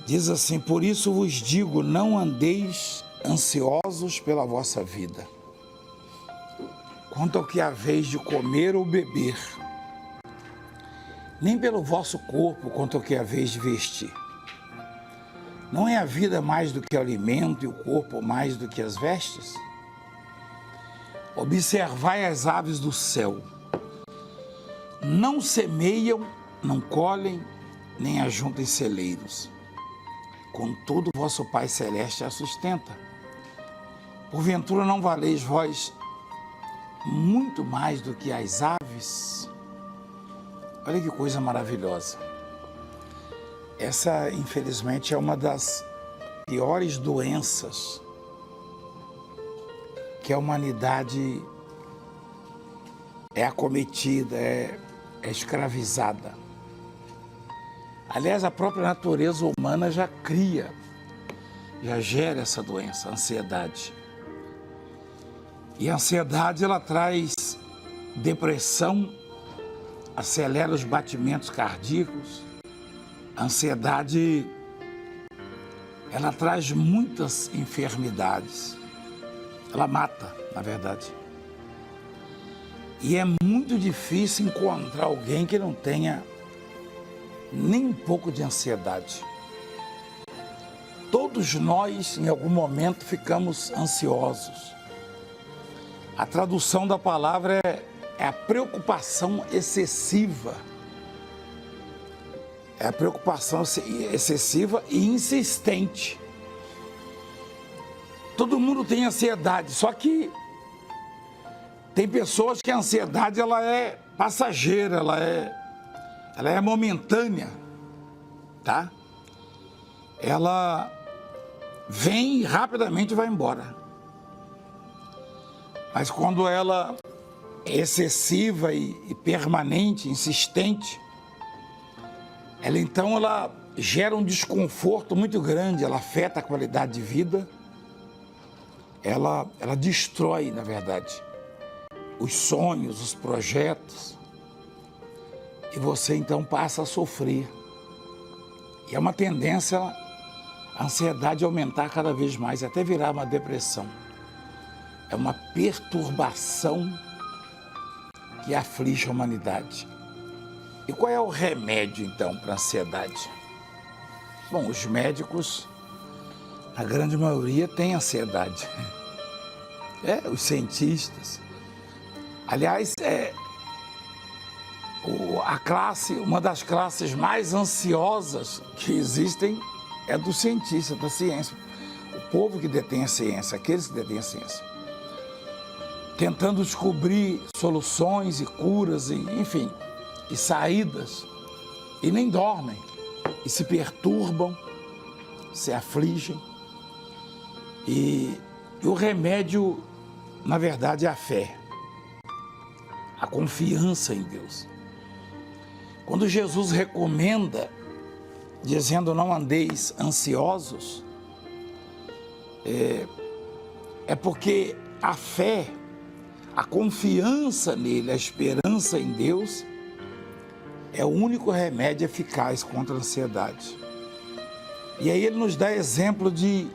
Diz assim: por isso vos digo, não andeis ansiosos pela vossa vida, quanto ao que haveis de comer ou beber, nem pelo vosso corpo, quanto ao que haveis de vestir. Não é a vida mais do que o alimento e o corpo mais do que as vestes? Observai as aves do céu. Não semeiam, não colhem, nem ajuntem celeiros. Contudo, vosso Pai Celeste a sustenta. Porventura não valeis vós muito mais do que as aves? Olha que coisa maravilhosa. Essa, infelizmente, é uma das piores doenças que a humanidade é acometida, é escravizada. Aliás, a própria natureza humana já gera essa doença, a ansiedade. E a ansiedade, ela traz depressão, acelera os batimentos cardíacos. A ansiedade, ela traz muitas enfermidades. Ela mata, na verdade. E é muito difícil encontrar alguém que não tenha nem um pouco de ansiedade. Todos nós, em algum momento, ficamos ansiosos. A tradução da palavra é a preocupação excessiva. É a preocupação excessiva e insistente. Todo mundo tem ansiedade, só que tem pessoas que a ansiedade ela é passageira, ela é momentânea, tá? Ela vem e rapidamente vai embora. Mas quando ela é excessiva e permanente, insistente, ela gera um desconforto muito grande, ela afeta a qualidade de vida, ela destrói, na verdade, os sonhos, os projetos, e você então passa a sofrer. E é uma tendência a ansiedade aumentar cada vez mais, até virar uma depressão. É uma perturbação que aflige a humanidade. E qual é o remédio, então, para a ansiedade? Bom, os médicos, a grande maioria tem ansiedade. Os cientistas. Aliás, uma das classes mais ansiosas que existem é dos cientistas, da ciência. O povo que detém a ciência, aqueles que detêm a ciência. Tentando descobrir soluções e curas, enfim, e saídas, e nem dormem, e se perturbam, se afligem. E o remédio, na verdade, é a fé, a confiança em Deus. Quando Jesus recomenda, dizendo não andeis ansiosos, é porque a fé, a confiança nele, a esperança em Deus, é o único remédio eficaz contra a ansiedade. E aí ele nos dá exemplo de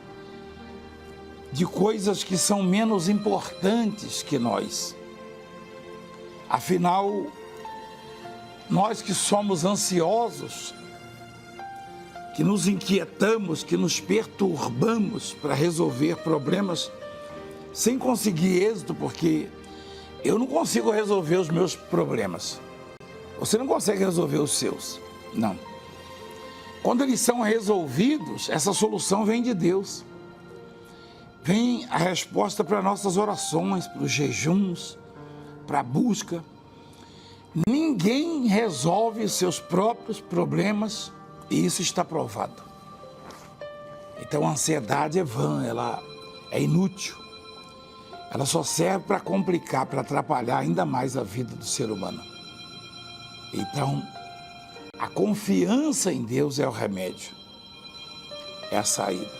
coisas que são menos importantes que nós. Afinal, nós que somos ansiosos, que nos inquietamos, que nos perturbamos para resolver problemas sem conseguir êxito, porque eu não consigo resolver os meus problemas. Você não consegue resolver os seus, não. Quando eles são resolvidos, essa solução vem de Deus. Vem a resposta para nossas orações, para os jejuns, para a busca. Ninguém resolve os seus próprios problemas e isso está provado. Então a ansiedade é vã, ela é inútil. Ela só serve para complicar, para atrapalhar ainda mais a vida do ser humano. Então, a confiança em Deus é o remédio, é a saída.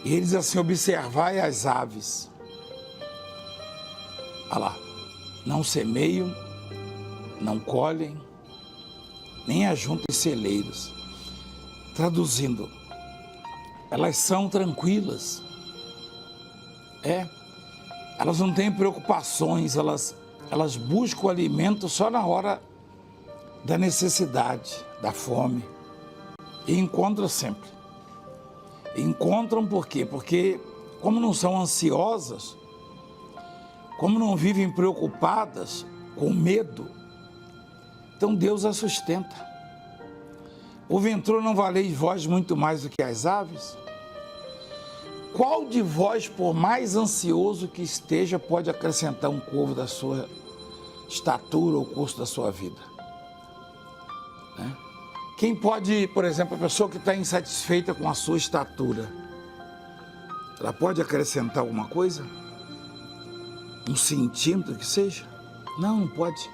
E ele diz assim: observai as aves. Olha lá, não semeiam, não colhem, nem ajuntam celeiros. Traduzindo, elas são tranquilas. Elas não têm preocupações, elas buscam o alimento só na hora da necessidade, da fome. E encontram sempre. Encontram por quê? Porque como não são ansiosas, como não vivem preocupadas, com medo, então Deus as sustenta. Porventura não valeis vós muito mais do que as aves? Qual de vós, por mais ansioso que esteja, pode acrescentar um covo da sua estatura ou curso da sua vida? Quem pode, por exemplo, a pessoa que está insatisfeita com a sua estatura, ela pode acrescentar alguma coisa? Um centímetro que seja? Não pode.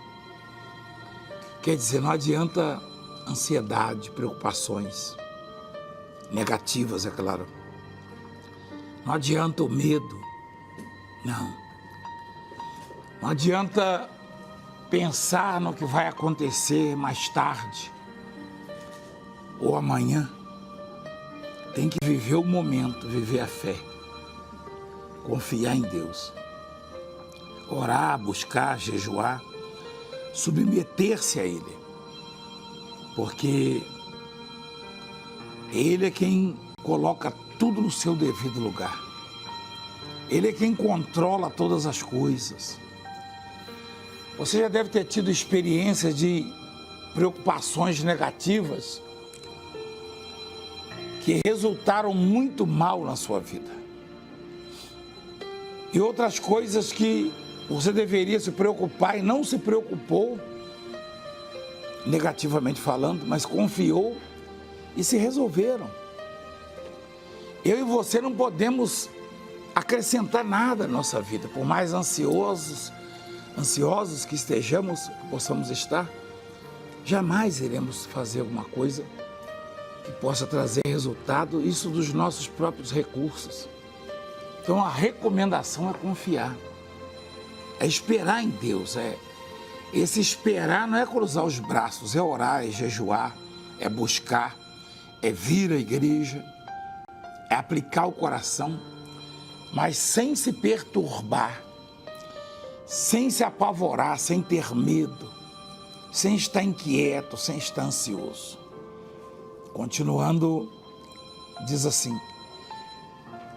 Quer dizer, não adianta ansiedade, preocupações negativas, é claro. Não adianta o medo, não. Não adianta pensar no que vai acontecer mais tarde ou amanhã. Tem que viver o momento, viver a fé, confiar em Deus, orar, buscar, jejuar, submeter-se a Ele, porque Ele é quem coloca tudo no seu devido lugar. Ele é quem controla todas as coisas. Você já deve ter tido experiências de preocupações negativas que resultaram muito mal na sua vida. E outras coisas que você deveria se preocupar e não se preocupou, negativamente falando, mas confiou e se resolveram. Eu e você não podemos acrescentar nada à nossa vida, por mais ansiosos que estejamos, que possamos estar, jamais iremos fazer alguma coisa que possa trazer resultado, isso dos nossos próprios recursos. Então a recomendação é confiar, é esperar em Deus, esse esperar não é cruzar os braços, é orar, é jejuar, é buscar, é vir à igreja, é aplicar o coração, mas sem se perturbar, sem se apavorar, sem ter medo, sem estar inquieto, sem estar ansioso. Continuando, diz assim: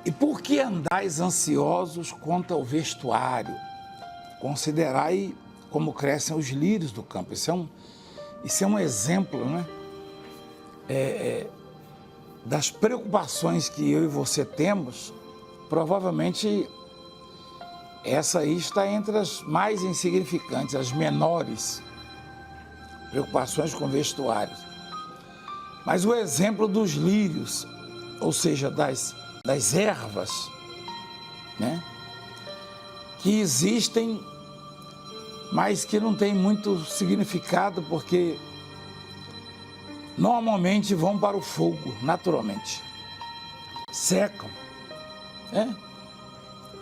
e por que andais ansiosos quanto ao vestuário? Considerai como crescem os lírios do campo. Isso é um exemplo, né? Das preocupações que eu e você temos. Provavelmente essa aí está entre as mais insignificantes, as menores preocupações com vestuários. Mas o exemplo dos lírios, ou seja, das ervas, né, que existem, mas que não tem muito significado, porque normalmente vão para o fogo, naturalmente. Secam,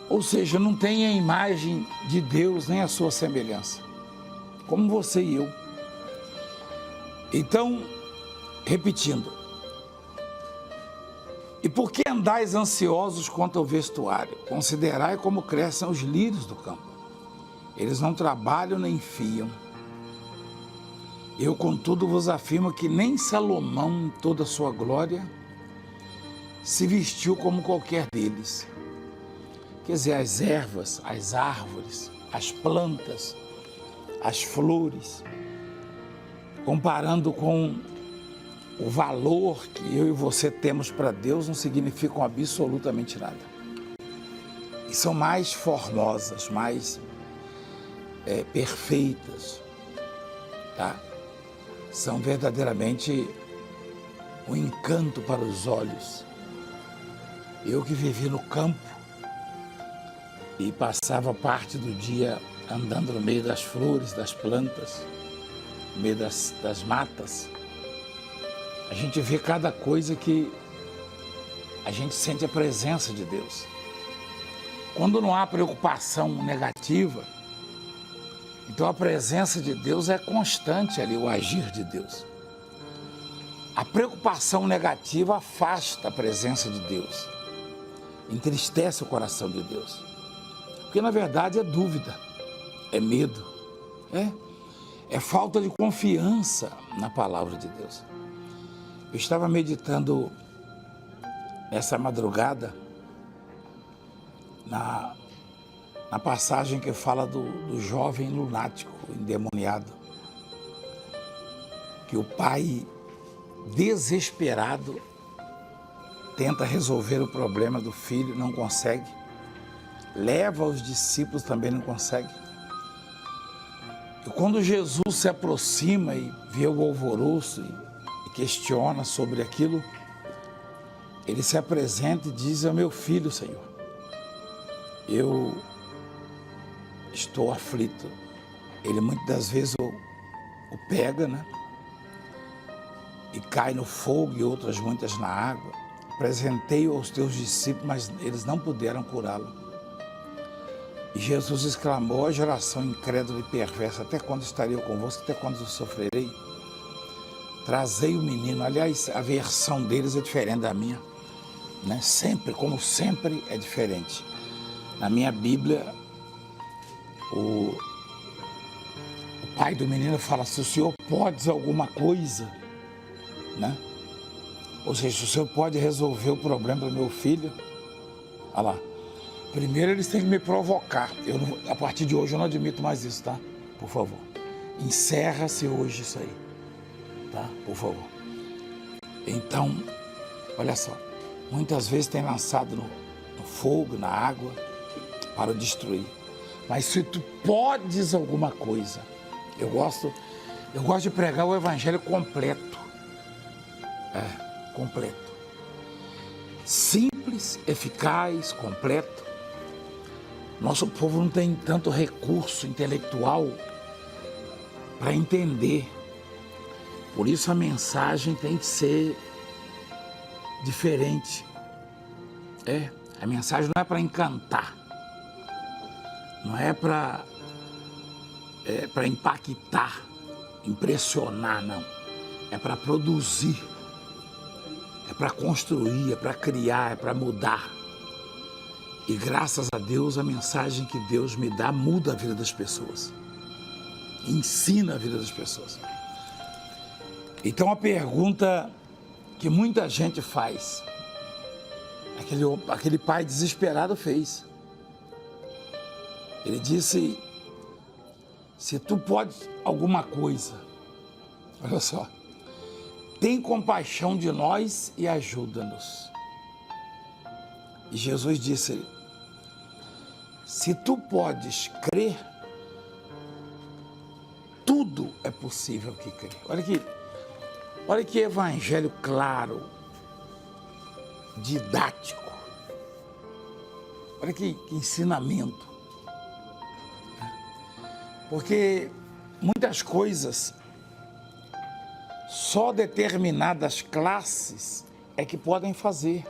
ou seja, não tem a imagem de Deus, nem a sua semelhança, como você e eu. Então, repetindo, e por que andais ansiosos quanto ao vestuário? Considerai como crescem os lírios do campo. Eles não trabalham nem fiam. Eu, contudo, vos afirmo que nem Salomão, em toda a sua glória, se vestiu como qualquer deles. Quer dizer, as ervas, as árvores, as plantas, as flores, comparando com o valor que eu e você temos para Deus, não significam absolutamente nada. E são mais formosas, mais perfeitas, tá? São verdadeiramente um encanto para os olhos. Eu que vivi no campo e passava parte do dia andando no meio das flores, das plantas, no meio das matas, a gente vê cada coisa que a gente sente a presença de Deus. Quando não há preocupação negativa, então a presença de Deus é constante ali, o agir de Deus. A preocupação negativa afasta a presença de Deus, entristece o coração de Deus. Porque na verdade é dúvida, é medo, é falta de confiança na palavra de Deus. Eu estava meditando nessa madrugada na passagem que fala do jovem lunático, endemoniado, que o pai, desesperado, tenta resolver o problema do filho, não consegue, leva os discípulos, também não consegue. E quando Jesus se aproxima e vê o alvoroço e questiona sobre aquilo, ele se apresenta e diz: é meu filho, Senhor, eu estou aflito. Ele muitas das vezes o pega, né? E cai no fogo e outras muitas na água. Apresentei-o aos teus discípulos, mas eles não puderam curá-lo. E Jesus exclamou: ó geração incrédula e perversa, até quando estarei eu convosco, até quando eu sofrerei? Trazei o menino. Aliás, a versão deles é diferente da minha, né? Sempre, como sempre, é diferente. Na minha Bíblia, o pai do menino fala: se o senhor pode alguma coisa, né? Ou seja, se o senhor pode resolver o problema do meu filho, olha lá. Primeiro eles têm que me provocar. A partir de hoje eu não admito mais isso, tá? Por favor. Encerra-se hoje isso aí, tá? Por favor. Então, olha só. Muitas vezes tem lançado no fogo, na água, para o destruir. Mas se tu podes alguma coisa, eu gosto de pregar o evangelho completo. Completo. Simples, eficaz, completo. Nosso povo não tem tanto recurso intelectual para entender. Por isso a mensagem tem que ser diferente. A mensagem não é para encantar. Não é para impactar, impressionar, não. É para produzir. É para construir, é para criar, é para mudar. E graças a Deus, a mensagem que Deus me dá muda a vida das pessoas. Ensina a vida das pessoas. Então a pergunta que muita gente faz, aquele pai desesperado fez. Ele disse: se tu podes alguma coisa, olha só, tem compaixão de nós e ajuda-nos. E Jesus disse: se tu podes crer, tudo é possível que crê. Olha que evangelho claro, didático. Olha que ensinamento. Porque muitas coisas, só determinadas classes é que podem fazer.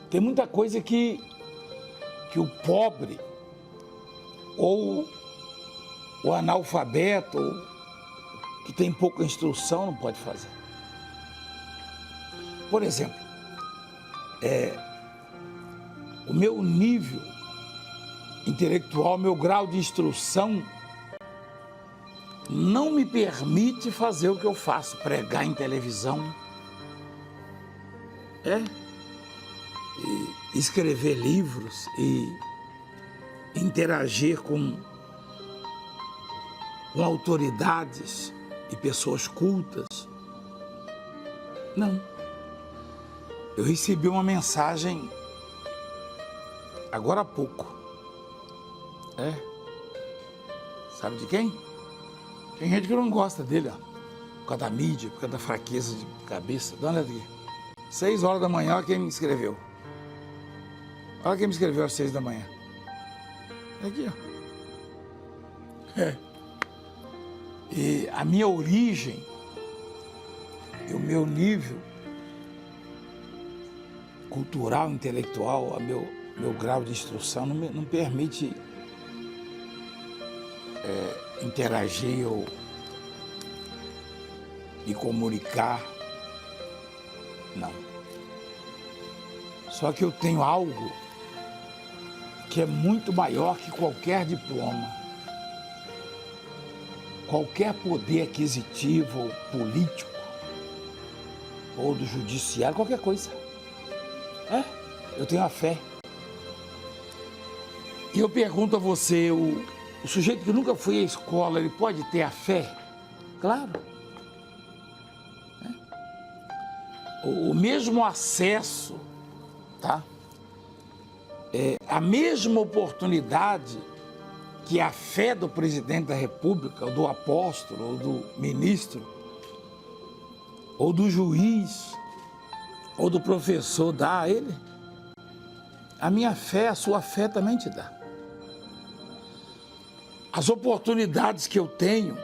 Tem muita coisa que o pobre, ou o analfabeto, ou que tem pouca instrução, não pode fazer. Por exemplo, o meu nível intelectual, meu grau de instrução não me permite fazer o que eu faço, pregar em televisão, e escrever livros e interagir com autoridades e pessoas cultas. Não. Eu recebi uma mensagem agora há pouco. Sabe de quem? Tem gente que não gosta dele, por causa da mídia, por causa da fraqueza de cabeça. Dá uma olhada aqui. 6 horas da manhã, olha quem me escreveu. Olha quem me escreveu às 6 da manhã. Aqui, ó. E a minha origem e o meu nível cultural, intelectual, meu grau de instrução não permite interagir ou me comunicar. Não. Só que eu tenho algo que é muito maior que qualquer diploma, qualquer poder aquisitivo ou político, ou do judiciário, qualquer coisa. Eu tenho a fé. E eu pergunto a você, o sujeito que nunca foi à escola, ele pode ter a fé? Claro. O mesmo acesso, tá? A mesma oportunidade que a fé do presidente da República, ou do apóstolo, ou do ministro, ou do juiz, ou do professor dá a ele, a minha fé, a sua fé também te dá. As oportunidades que eu tenho,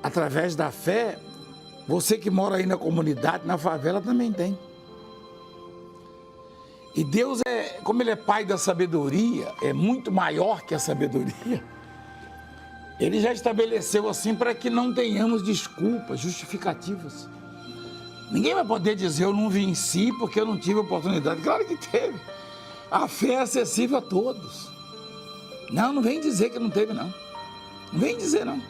através da fé, você que mora aí na comunidade, na favela, também tem. E Deus, como Ele é Pai da sabedoria, é muito maior que a sabedoria, Ele já estabeleceu assim para que não tenhamos desculpas, justificativas. Ninguém vai poder dizer, eu não venci porque eu não tive oportunidade. Claro que teve. A fé é acessível a todos. Não vem dizer que não teve, não. Não vem dizer, não.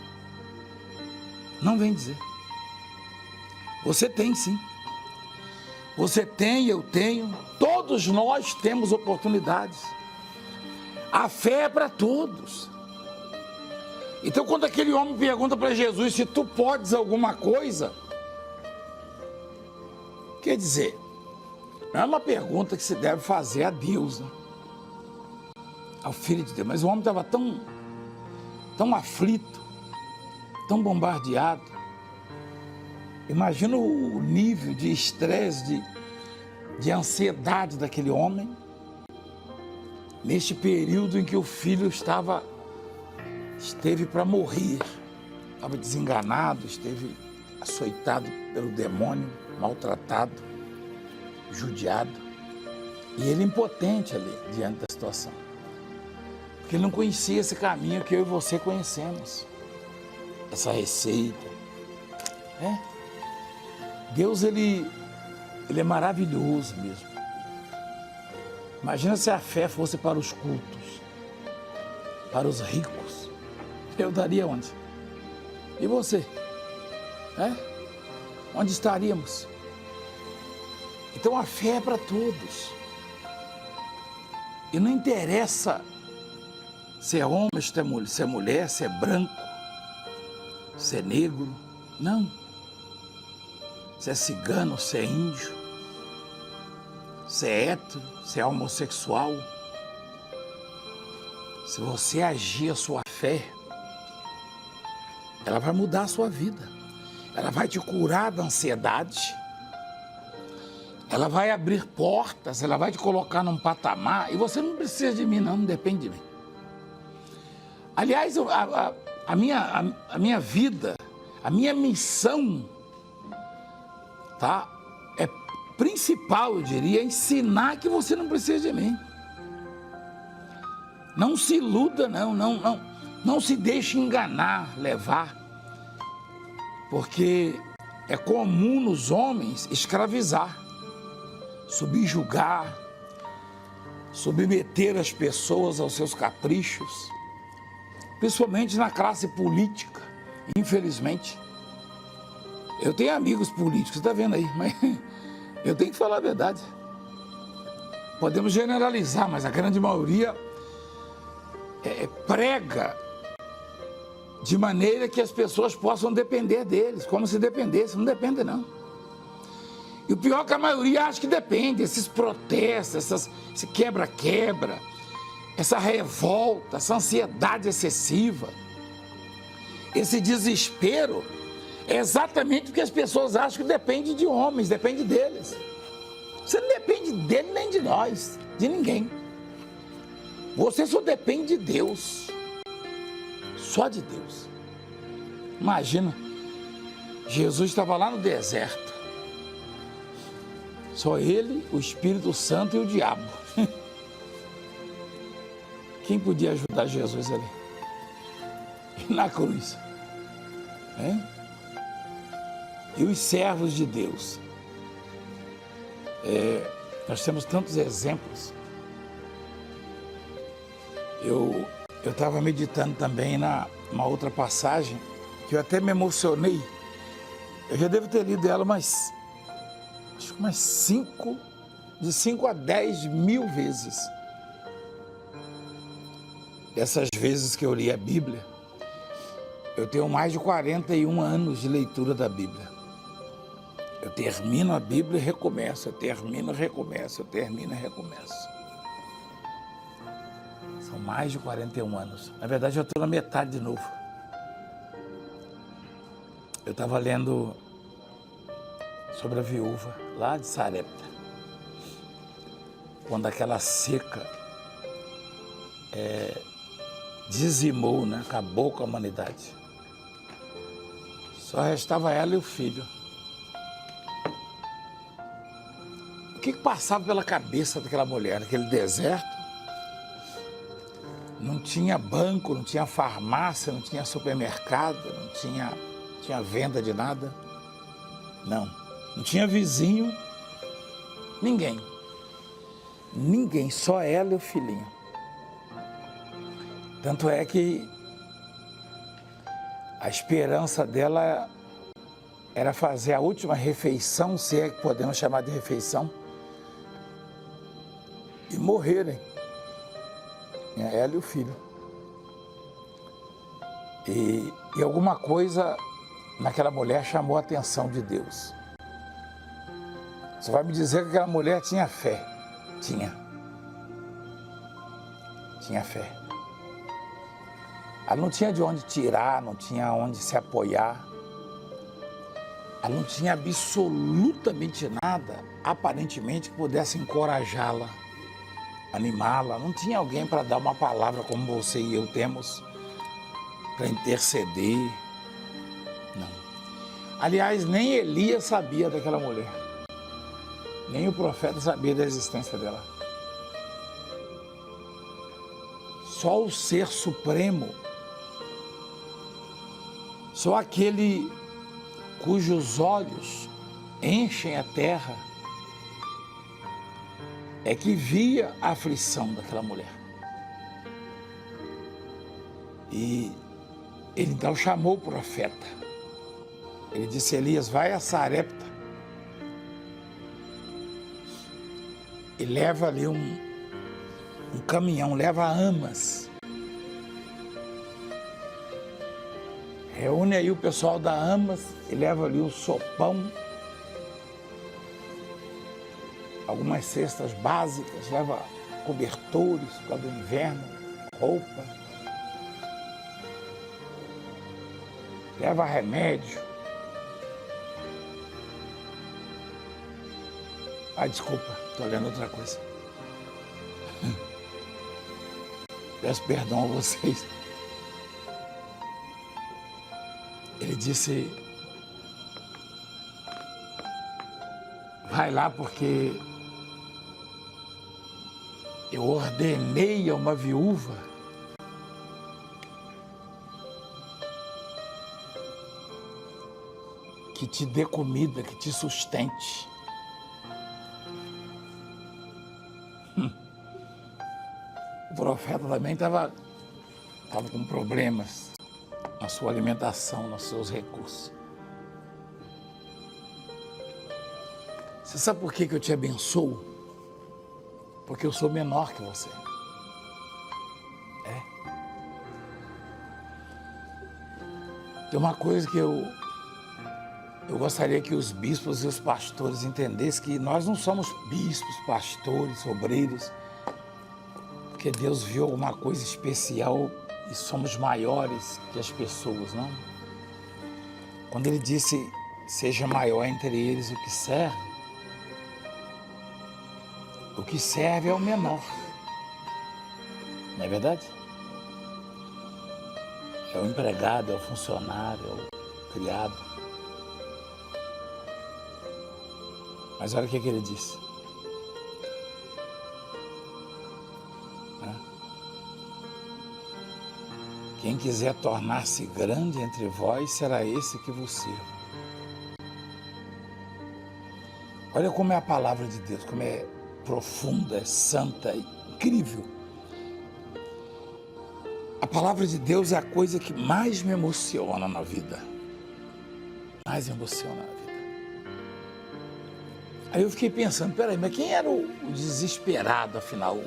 Não vem dizer. Você tem, sim. Você tem, eu tenho. Todos nós temos oportunidades. A fé é para todos. Então, quando aquele homem pergunta para Jesus se tu podes alguma coisa, quer dizer, não é uma pergunta que se deve fazer a Deus, né? Ao Filho de Deus. Mas o homem estava tão aflito, tão bombardeado. Imagina o nível de estresse, de ansiedade daquele homem, neste período em que o filho esteve para morrer, estava desenganado, esteve açoitado pelo demônio, maltratado, judiado, e ele impotente ali diante da situação, porque ele não conhecia esse caminho que eu e você conhecemos, essa receita. Deus, ele é maravilhoso mesmo. Imagina se a fé fosse para os cultos, para os ricos. Eu daria onde? E você? Onde estaríamos? Então a fé é para todos. E não interessa se é homem, se é mulher, se é branco, se é negro. Não. Se é cigano, se é índio, se é hétero, se é homossexual. Se você agir a sua fé, ela vai mudar a sua vida. Ela vai te curar da ansiedade. Ela vai abrir portas, ela vai te colocar num patamar. E você não precisa de mim, não depende de mim. Aliás, a minha vida, a minha missão, tá? É principal, eu diria, ensinar que você não precisa de mim. Não se iluda, não se deixe enganar, levar, porque é comum nos homens escravizar, subjugar, submeter as pessoas aos seus caprichos, principalmente na classe política, infelizmente. Eu tenho amigos políticos, está vendo aí, mas eu tenho que falar a verdade. Podemos generalizar, mas a grande maioria prega de maneira que as pessoas possam depender deles, como se dependesse. Não depende, não. E o pior é que a maioria acha que depende, esses protestos, esse quebra-quebra, essa revolta, essa ansiedade excessiva, esse desespero, é exatamente porque as pessoas acham que depende de homens, depende deles. Você não depende dele nem de nós, de ninguém. Você só depende de Deus, só de Deus. Imagina, Jesus estava lá no deserto, só ele, o Espírito Santo e o diabo. Quem podia ajudar Jesus ali? Na cruz. E os servos de Deus. Nós temos tantos exemplos. Eu estava meditando também numa outra passagem, que eu até me emocionei. Eu já devo ter lido ela acho que umas 5 a 10 mil vezes. Dessas vezes que eu li a Bíblia, eu tenho mais de 41 anos de leitura da Bíblia. Eu termino a Bíblia e recomeço, eu termino e recomeço, eu termino e recomeço. São mais de 41 anos. Na verdade, eu estou na metade de novo. Eu estava lendo sobre a viúva lá de Sarepta, quando aquela seca dizimou, né? Acabou com a humanidade. Só restava ela e o filho. O que passava pela cabeça daquela mulher naquele deserto? Não tinha banco, não tinha farmácia, não tinha supermercado, não tinha venda de nada. Não tinha vizinho, ninguém. Ninguém, só ela e o filhinho. Tanto é que a esperança dela era fazer a última refeição, se é que podemos chamar de refeição, e morrerem, ela e o filho. E alguma coisa naquela mulher chamou a atenção de Deus. Você vai me dizer que aquela mulher tinha fé? Tinha fé. Ela não tinha de onde tirar, não tinha onde se apoiar. Ela não tinha absolutamente nada, aparentemente, que pudesse encorajá-la, animá-la. Não tinha alguém para dar uma palavra como você e eu temos, para interceder. Não. Aliás, nem Elias sabia daquela mulher. Nem o profeta sabia da existência dela. Só o Ser Supremo, só aquele cujos olhos enchem a terra, é que via a aflição daquela mulher. E ele então chamou o profeta. Ele disse: Elias, vai a Sarepta e leva ali um caminhão, leva amas. Reúne aí o pessoal da Amas e leva ali um sopão, algumas cestas básicas, leva cobertores para o inverno, roupa, leva remédio. Desculpa, estou olhando outra coisa. Peço perdão a vocês. Ele disse: vai lá porque eu ordenei a uma viúva que te dê comida, que te sustente. O profeta também estava com problemas na sua alimentação, nos seus recursos. Você sabe por que eu te abençoo? Porque eu sou menor que você. Tem uma coisa que eu gostaria que os bispos e os pastores entendessem, que nós não somos bispos, pastores, obreiros, porque Deus viu alguma coisa especial e somos maiores que as pessoas, não? Quando ele disse, seja maior entre eles o que serve é o menor. Não é verdade? É o empregado, é o funcionário, é o criado. Mas olha o que ele disse. Quem quiser tornar-se grande entre vós, será esse que vos sirva. Olha como é a palavra de Deus, como é profunda, é santa, é incrível. A palavra de Deus é a coisa que mais me emociona na vida. Mais me emociona na vida. Aí eu fiquei pensando, peraí, mas quem era o desesperado, afinal,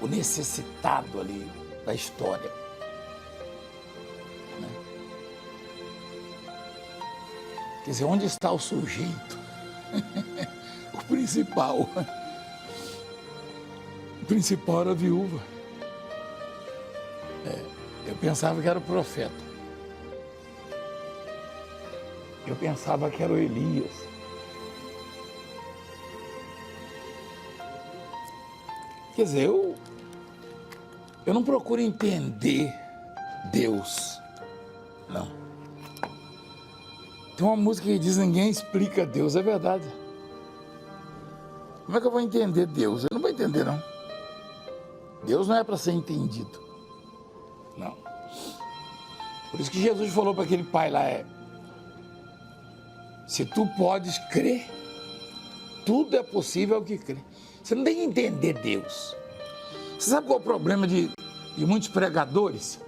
o necessitado ali da história? Né? Quer dizer, onde está o sujeito? O principal. O principal era a viúva. Eu pensava que era o profeta. Eu pensava que era o Elias. Quer dizer, eu não procuro entender Deus, não. Tem uma música que diz: ninguém explica Deus, é verdade. Como é que eu vou entender Deus? Eu não vou entender, não. Deus não é para ser entendido, não. Por isso que Jesus falou para aquele pai lá, se tu podes crer, tudo é possível ao que crê. Você não tem que entender Deus. Você sabe qual é o problema de muitos pregadores?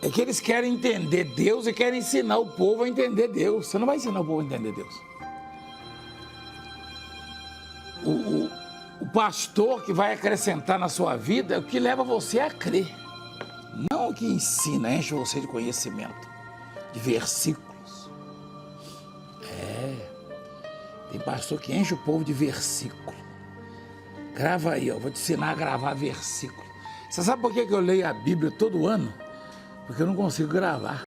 É que eles querem entender Deus e querem ensinar o povo a entender Deus. Você não vai ensinar o povo a entender Deus. O pastor que vai acrescentar na sua vida é o que leva você a crer. Não o que ensina, enche você de conhecimento, de versículos. Tem pastor que enche o povo de versículo. Grava aí, vou te ensinar a gravar versículo. Você sabe por que eu leio a Bíblia todo ano? Porque eu não consigo gravar.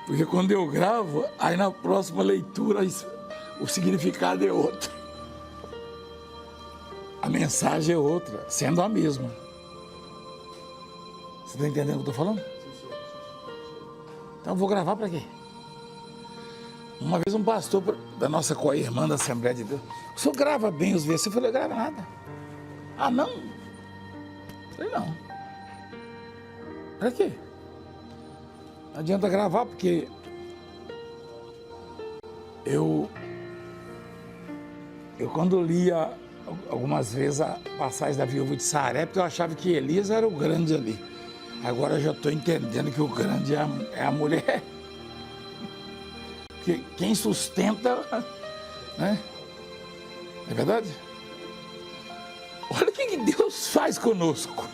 Porque quando eu gravo, aí na próxima leitura o significado é outro. A mensagem é outra, sendo a mesma. Você está entendendo o que eu estou falando? Então eu vou gravar para quê? Uma vez um pastor da nossa co-irmã da Assembleia de Deus: o senhor grava bem os versículos? Eu falei: grava nada. Ah, não? Eu falei: não. Para quê? Não adianta gravar, porque eu quando lia algumas vezes a passagem da viúva de Sarepta, eu achava que Elias era o grande ali. Agora eu já estou entendendo que o grande é a mulher. Que quem sustenta, né? Não é verdade? Olha o que Deus faz conosco.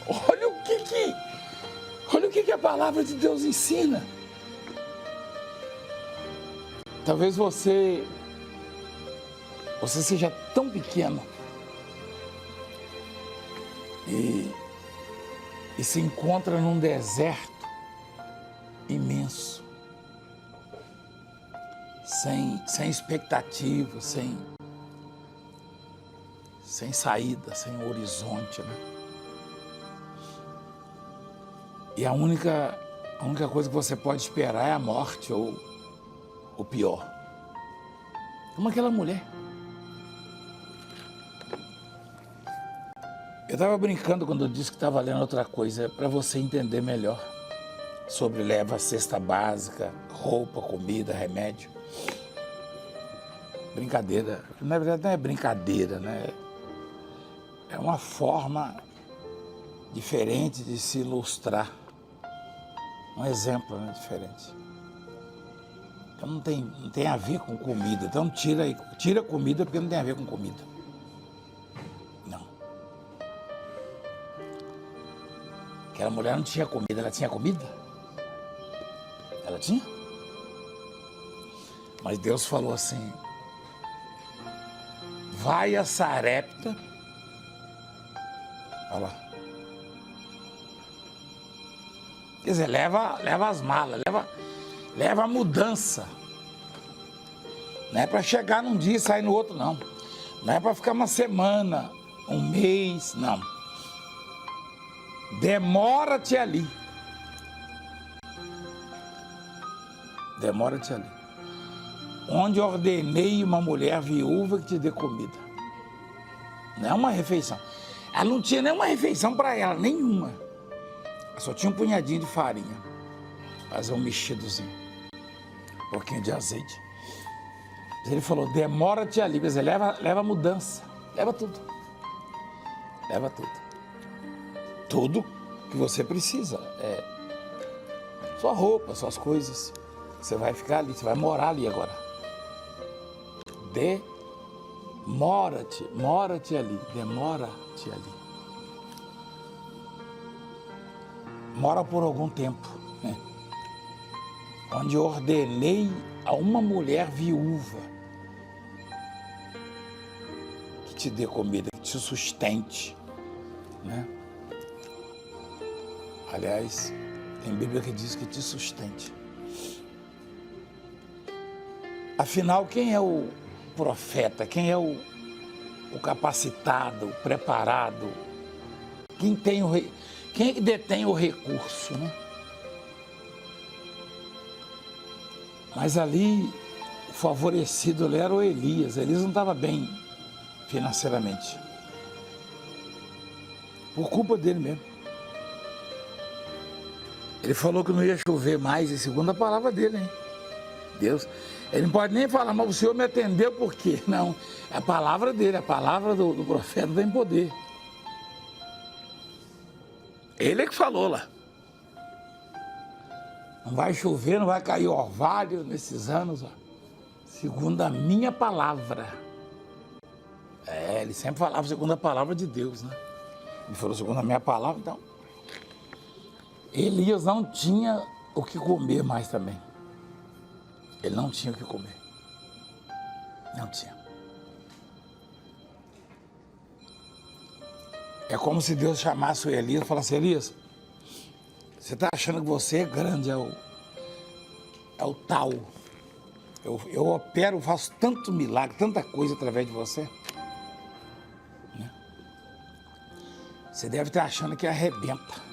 Olha o que a palavra de Deus ensina. Talvez você seja tão pequeno e se encontra num deserto imenso, sem expectativa, sem saída, sem horizonte, né? E a única coisa que você pode esperar é a morte, ou o pior. Como aquela mulher. Eu estava brincando quando eu disse que estava lendo outra coisa, para você entender melhor sobre leva cesta básica, roupa, comida, remédio. Brincadeira. Na verdade não é brincadeira, né? É uma forma diferente de se ilustrar. Um exemplo, né, diferente. Então não tem a ver com comida. Então tira comida porque não tem a ver com comida. Não. Aquela mulher não tinha comida, ela tinha comida? Ela tinha? Mas Deus falou assim: vai a Sarepta. Olha lá. Quer dizer, leva as malas, leva a mudança. Não é para chegar num dia e sair no outro, não. Não é para ficar uma semana, um mês, não. Demora-te ali. Demora-te ali. Onde ordenei uma mulher viúva que te dê comida. Não é uma refeição. Ela não tinha nenhuma refeição para ela, nenhuma. Só tinha um punhadinho de farinha. fazer um mexidozinho, um pouquinho de azeite. Mas ele falou, demora-te ali, quer dizer, leva mudança, leva tudo. Leva tudo. Tudo que você precisa. Sua roupa, suas coisas. Você vai ficar ali, você vai morar ali agora. Mora-te ali, demora-te ali. Mora por algum tempo, né? Onde ordenei a uma mulher viúva que te dê comida, que te sustente, né? Aliás, tem Bíblia que diz que te sustente. Afinal, quem é o profeta? Quem é o capacitado, o preparado? Quem é que detém o recurso, né? Mas ali, o favorecido era o Elias. Elias não estava bem financeiramente. Por culpa dele mesmo. Ele falou que não ia chover mais, e segundo a palavra dele, hein? Deus. Ele não pode nem falar, mas o Senhor me atendeu por quê? Não, é a palavra dele, a palavra do profeta tem poder. Ele é que falou lá. Não vai chover, não vai cair orvalho nesses anos, ó, segundo a minha palavra. Ele sempre falava segundo a palavra de Deus, né? Ele falou segundo a minha palavra, então. Elias não tinha o que comer mais também. Ele não tinha o que comer. Não tinha. É como se Deus chamasse o Elias e falasse, Elias, você está achando que você é grande, é o tal. Eu opero, faço tanto milagre, tanta coisa através de você. Né? Você deve estar achando que arrebenta.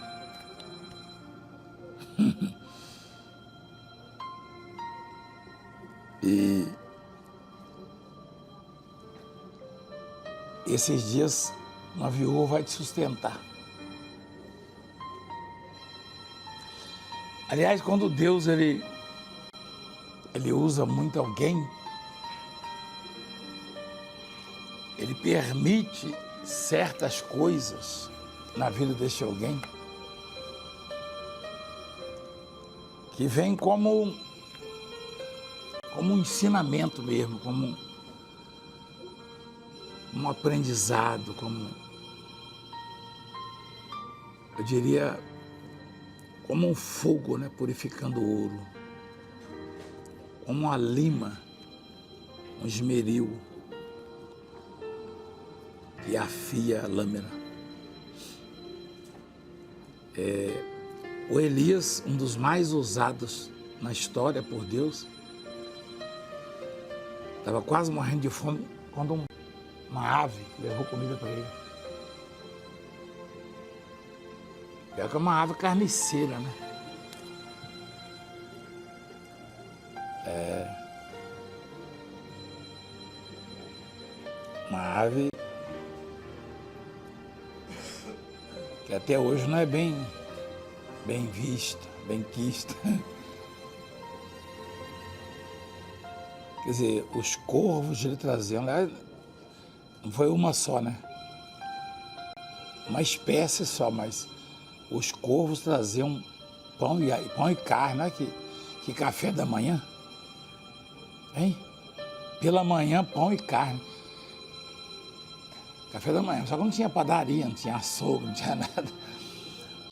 E esses dias uma viúva vai te sustentar. Aliás, quando Deus ele usa muito alguém, ele permite certas coisas na vida deste alguém que vem como um ensinamento mesmo, como um aprendizado, como, eu diria, como um fogo, né, purificando o ouro, como uma lima, um esmeril que afia a lâmina. O Elias, um dos mais usados na história por Deus, estava quase morrendo de fome quando uma ave levou comida para ele. Pior que é uma ave carniceira, né? Uma ave que até hoje não é bem vista, bem quista. Quer dizer, os corvos lhe traziam, não foi uma só, né? Uma espécie só, mas os corvos traziam pão e carne, né? Que café da manhã, hein? Pela manhã, pão e carne. Café da manhã, só que não tinha padaria, não tinha açougue, não tinha nada.